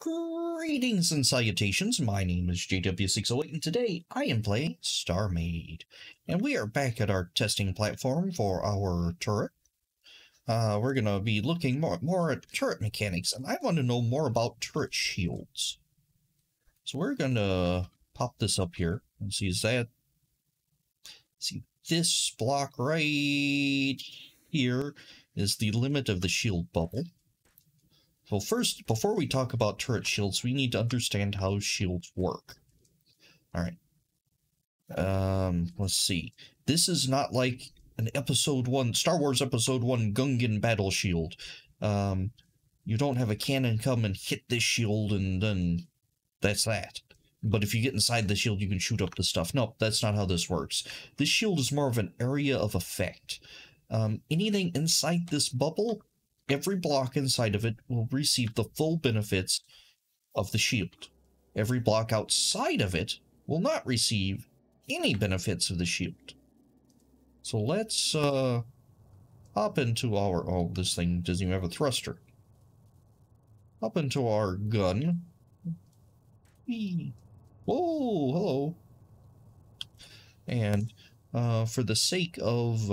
Greetings and salutations, my name is JW608 and today I am playing StarMade. And we are back at our testing platform for our turret. We're going to be looking more at turret mechanics, and I want to know more about turret shields. So we're going to pop this up here and see, see this block right here is the limit of the shield bubble. So first, before we talk about turret shields, we need to understand how shields work. Alright. Let's see. This is not like an Episode 1, Star Wars Episode 1 Gungan battle shield. You don't have a cannon come and hit this shield and then that's that. But if you get inside the shield, you can shoot up the stuff. No, that's not how this works. This shield is more of an area of effect. Anything inside this bubble, every block inside of it will receive the full benefits of the shield. Every block outside of it will not receive any benefits of the shield. So let's hop into our... Oh, this thing doesn't even have a thruster. Hop into our gun. Whee. Whoa, hello. And for the sake of...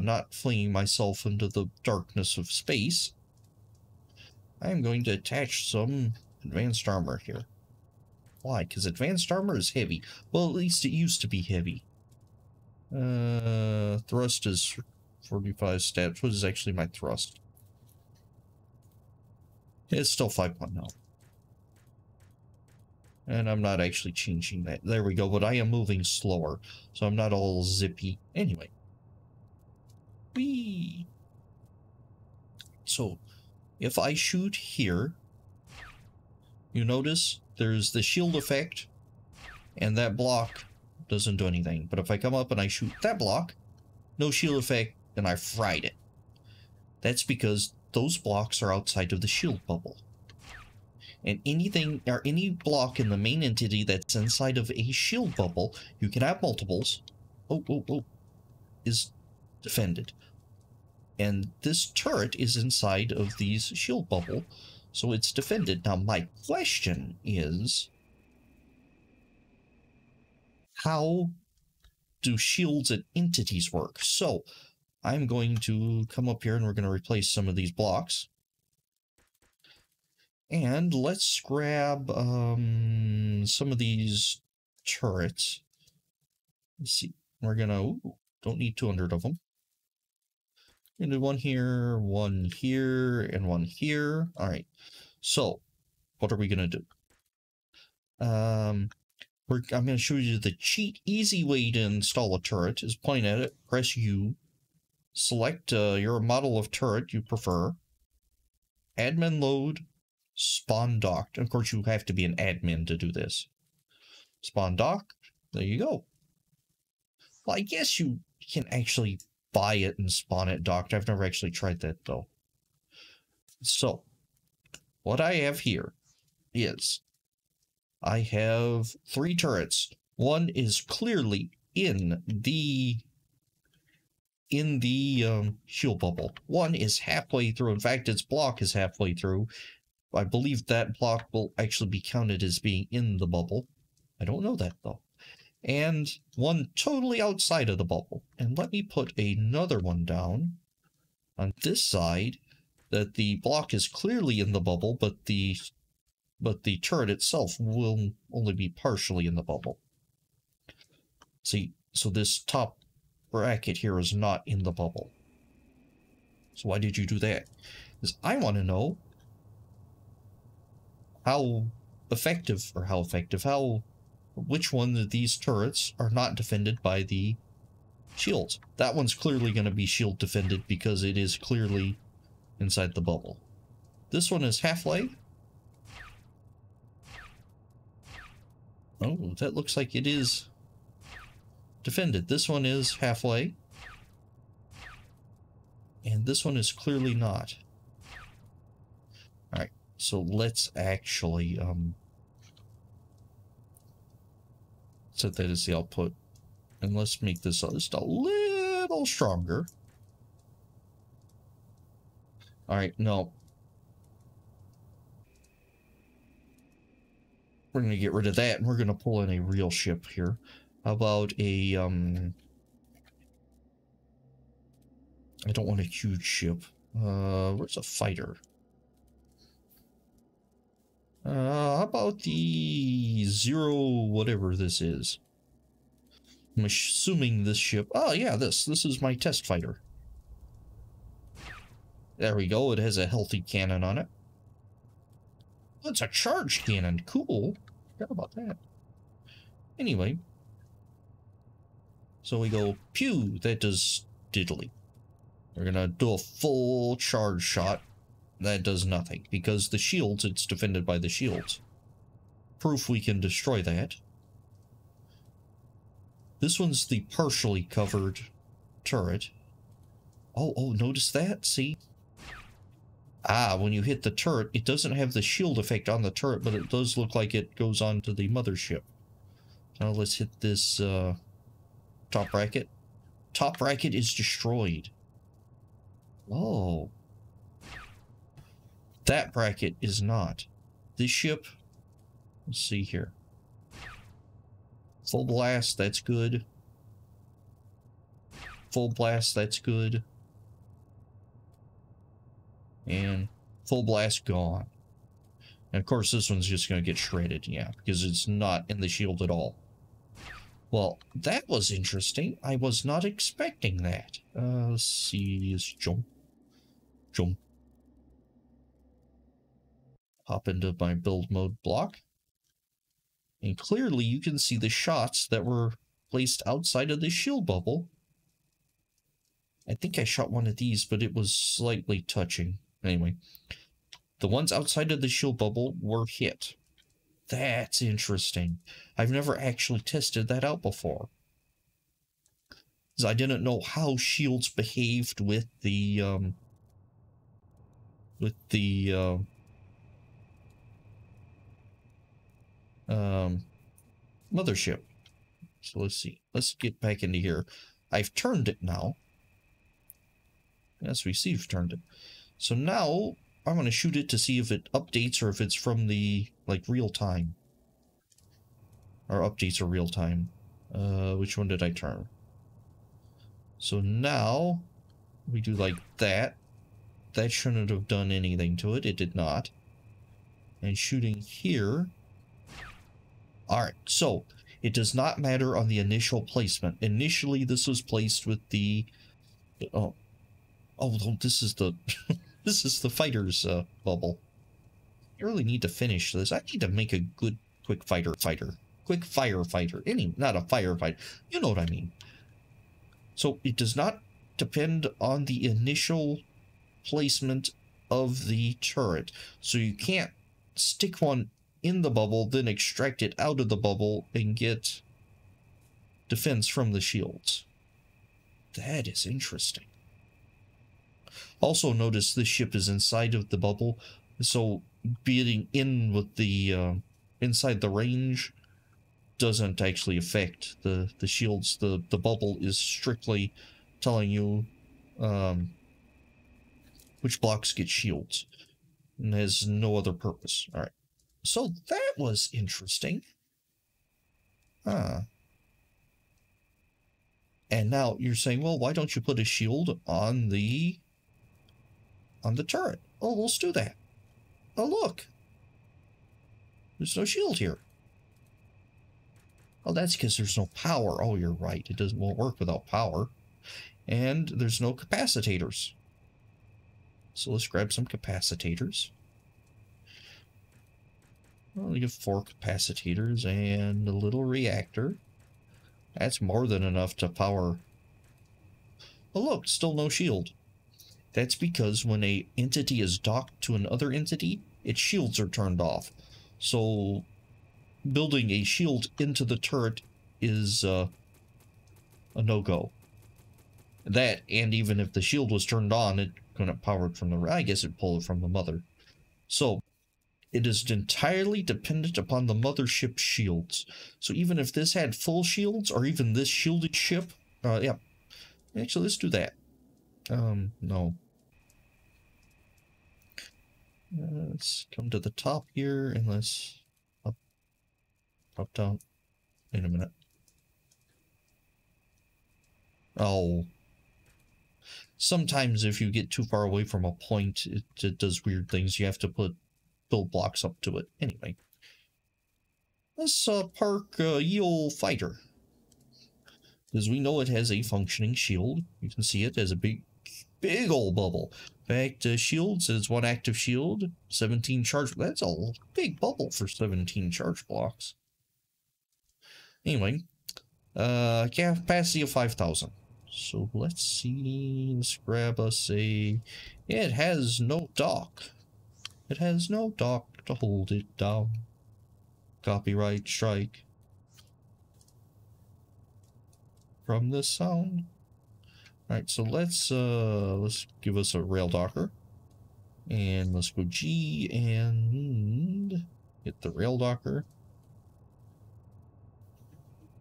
not flinging myself into the darkness of space, I am going to attach some advanced armor here. Why? Because advanced armor is heavy. Well, at least it used to be heavy. Thrust is 45 stats. What is actually my thrust? It's still 5.0. And I'm not actually changing that. There we go, but I am moving slower, so I'm not all zippy. Anyway. Whee! So, if I shoot here, you notice there's the shield effect, and that block doesn't do anything. But if I come up and I shoot that block, no shield effect, and I fried it. That's because those blocks are outside of the shield bubble. And anything, or any block in the main entity that's inside of a shield bubble, you can have multiples, is defended. And this turret is inside of these shield bubble, so it's defended. Now my question is, how do shields and entities work? So I'm going to come up here and we're going to replace some of these blocks. And let's grab some of these turrets. Let's see. We're going to... don't need 200 of them. And do one here, and one here. All right. So, what are we going to do? I'm going to show you the cheat, easy way to install a turret is point at it, press U, select your model of turret you prefer, admin load, spawn docked. Of course, you have to be an admin to do this. Spawn docked. There you go. Well, I guess you can actually buy it and spawn it docked. I've never actually tried that though. So, what I have here is I have 3 turrets. One is clearly in the shield bubble. One is halfway through. In fact, its block is halfway through. I believe that block will actually be counted as being in the bubble. I don't know that though. And one totally outside of the bubble. And let me put another one down on this side that the block is clearly in the bubble, but the turret itself will only be partially in the bubble. See, so this top bracket here is not in the bubble. So why did you do that? Because I want to know which one of these turrets are not defended by the shields. That one's clearly going to be shield defended because it is clearly inside the bubble. This one is halfway. Oh, that looks like it is defended. This one is halfway. And this one is clearly not. Alright, so let's actually set that as the output, and let's make this just a little stronger. Alright, no. We're going to get rid of that, and we're going to pull in a real ship here. How about a, I don't want a huge ship. Where's a fighter? How about the Zero whatever this is? I'm assuming this ship... Oh, yeah, this is my test fighter. There we go. It has a healthy cannon on it. Oh, it's a charged cannon. Cool. Forgot about that. Anyway. So we go, pew, that does diddly. We're gonna do a full charge shot. That does nothing. Because the shields, it's defended by the shields. Proof we can destroy that. This one's the partially covered turret. Oh, notice that? See? Ah, when you hit the turret, it doesn't have the shield effect on the turret, but it does look like it goes on to the mothership. Now let's hit this top bracket. Top bracket is destroyed. Oh. That bracket is not. This ship, let's see here. Full blast, that's good. Full blast, that's good. And full blast gone. And of course this one's just going to get shredded, yeah, because it's not in the shield at all. Well, that was interesting. I was not expecting that. Let's see, let's jump. Jump. Hop into my build mode block. And clearly you can see the shots that were placed outside of the shield bubble. I think I shot one of these, but it was slightly touching. Anyway, the ones outside of the shield bubble were hit. That's interesting. I've never actually tested that out before. Because I didn't know how shields behaved with the mothership. So let's see. Let's get back into here. I've turned it now. Yes, we see you've turned it. So now I'm going to shoot it to see if it updates or if it's from the, like, real time. Or updates are real time. Which one did I turn? So now we do like that. That shouldn't have done anything to it. It did not. And shooting here. Alright, so it does not matter on the initial placement. Initially, this was placed with the... Oh, this is the... this is the fighter's bubble. I really need to finish this. I need to make a good quick fighter. Quick firefighter. Not a firefighter. You know what I mean. So it does not depend on the initial placement of the turret. So you can't stick one in the bubble, then extract it out of the bubble and get defense from the shields. That is interesting. Also notice this ship is inside of the bubble, so being in with the inside the range doesn't actually affect the shields. The bubble is strictly telling you which blocks get shields and has no other purpose. All right, so that was interesting. And now you're saying, well, why don't you put a shield on the turret? Oh, let's do that. Oh, look. There's no shield here. Oh, that's because there's no power. Oh, you're right. It won't work without power. And there's no capacitors. So let's grab some capacitors. Well, we have 4 capacitors and a little reactor. That's more than enough to power. Oh, look, still no shield. That's because when an entity is docked to another entity, its shields are turned off. So building a shield into the turret is a no-go. That, and even if the shield was turned on, it couldn't power it from the... I guess it'd pull it from the mother. So it is entirely dependent upon the mothership shields. So even if this had full shields, or even this shielded ship... yeah. Actually, let's do that. No. let's come to the top here and let's up, down. Wait a minute. Oh. Sometimes if you get too far away from a point, it does weird things. You have to build blocks up to it. Anyway. Let's park ye old fighter. Because we know it has a functioning shield. You can see it has a big old bubble. In fact, shield says 1 active shield, 17 charge. That's a big bubble for 17 charge blocks. Anyway, capacity of 5,000. So let's see. Let's grab us a. It has no dock. It has no dock to hold it down. Copyright strike from the sound. Alright, so let's give us a rail docker. And let's go G and hit the rail docker.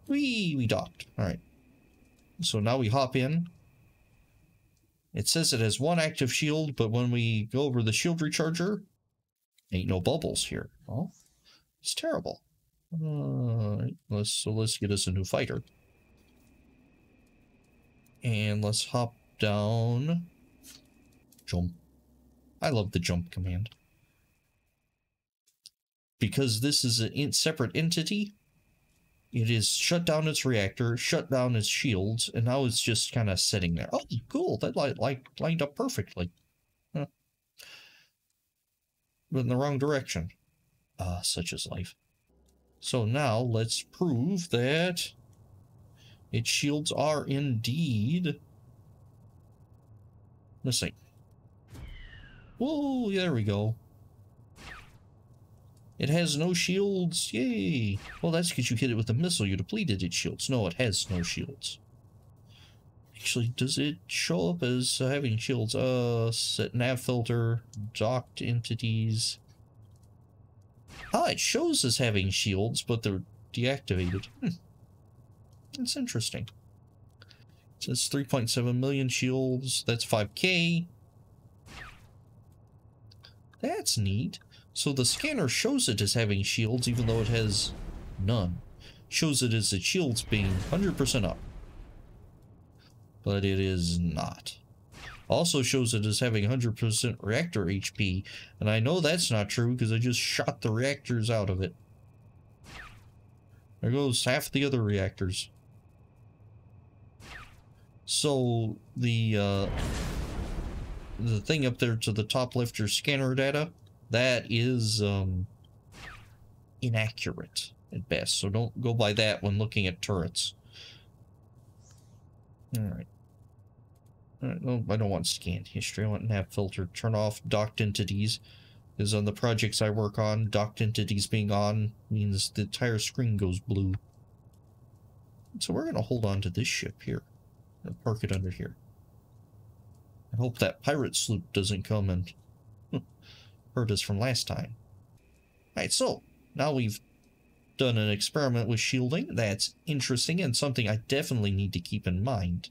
We docked. Alright. So now we hop in. It says it has 1 active shield, but when we go over the shield recharger, ain't no bubbles here. Oh, it's terrible. Let's get us a new fighter. And let's hop down. Jump. I love the jump command. Because this is a separate entity, it is shut down its reactor, shut down its shields, and now it's just kind of sitting there. Oh, cool. That lined up perfectly. Huh. But in the wrong direction. Such is life. So now let's prove that its shields are indeed missing. Whoa, there we go. It has no shields. Yay. Well, that's because you hit it with a missile. You depleted its shields. No, it has no shields. Actually, does it show up as having shields? Set nav filter, docked entities. It shows as having shields, but they're deactivated. That's interesting. It says 3.7 million shields. That's 5K. That's neat. So the scanner shows it as having shields, even though it has none. Shows it as the shields being 100% up. But it is not. Also shows it as having 100% reactor HP. And I know that's not true because I just shot the reactors out of it. There goes half the other reactors. So the thing up there to the top left, your scanner data, that is inaccurate at best. So don't go by that when looking at turrets. Alright. No, I don't want scan history. I want nav filter. Turn off docked entities. Because on the projects I work on, docked entities being on means the entire screen goes blue. So we're going to hold on to this ship here. And park it under here. I hope that pirate sloop doesn't come and hurt us from last time. Alright, so now we've done an experiment with shielding. That's interesting and something I definitely need to keep in mind.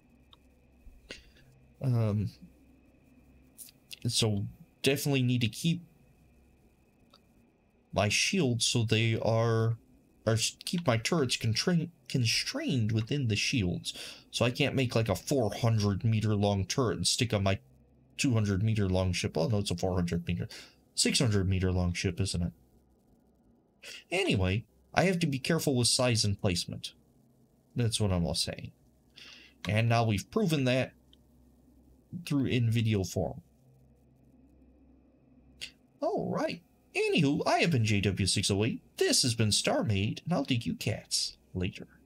So definitely need to keep my shields so they or keep my turrets constrained within the shields. So I can't make like a 400 meter long turret and stick on my 200 meter long ship. Oh no, it's a 600 meter long ship, isn't it? Anyway, I have to be careful with size and placement. That's what I'm all saying. And now we've proven that in video form. Alright. Anywho, I have been JW608. This has been StarMade, and I'll dig you cats later.